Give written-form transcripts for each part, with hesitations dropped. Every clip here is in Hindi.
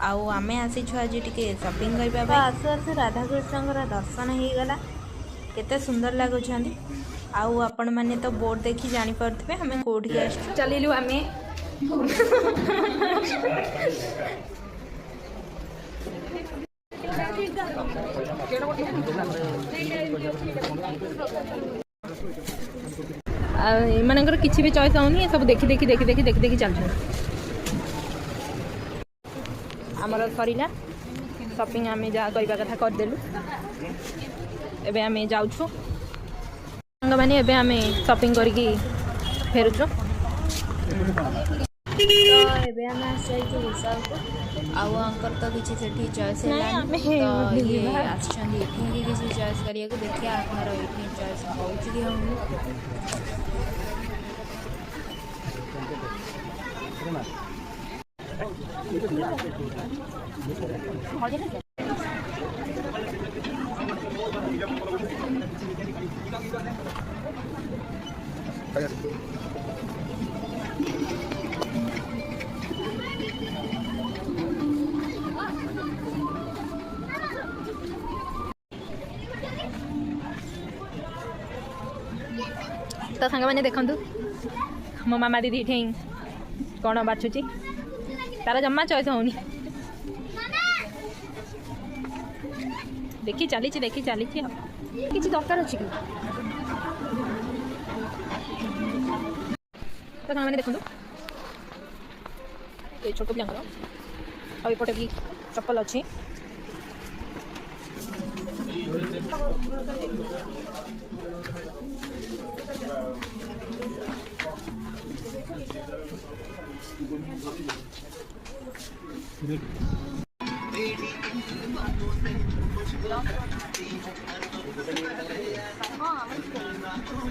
आउ आमे आसीछु आज टिके शॉपिंग करबा आसु आसु राधाकृष्णଙ୍କର दर्शन ହେଇଗଲା। केते सुंदर लागुछंदी। आउ आपण माने तो बोर्ड देखि जानि परथबे हमें कोठी आछू चलिलु आमे एमानकर किसी भी चॉइस आउनी सब देखि देखि देखि देखि देखि देखि चल आमर सरीला शॉपिंग आमे जा करबा कथा कर देलु। एबे आमे जाउछु संग माने एबे आमे शॉपिंग करके फेरुछु। तो एबे आमे आसाइछु विशाल को आउ अंकर तो किछि सेठी चॉइस हेलानी तो ये आछंदी एठी किछि चॉइस करिया को देखिया आपनर एठी चॉइस होउछि कि हम तो सांग मैंने देखु मो मामा दीदी ये कौन बाछुची तार जमा चॉइस होनी देखी चली किसी दरकार अच्छी कि तो सांग मैंने देखु ये छोट पिला एपटे भी चप्पल अच्छी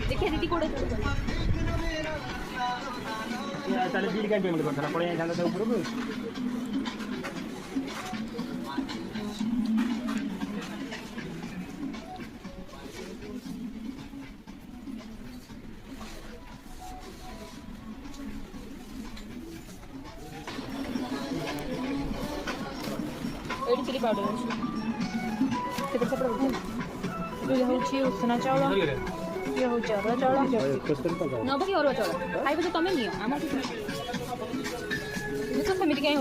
देखिए दीदी कोड़े ताले बिल का पेमेंट करथला पळे जांदा से ऊपर को चिली पाउडर ये हूँ उषना चाउल ये हूँ अरुआ चाउल नब कि अरुआ चाउल खाइब तो तुम नहीं आम तो सेमती कहीं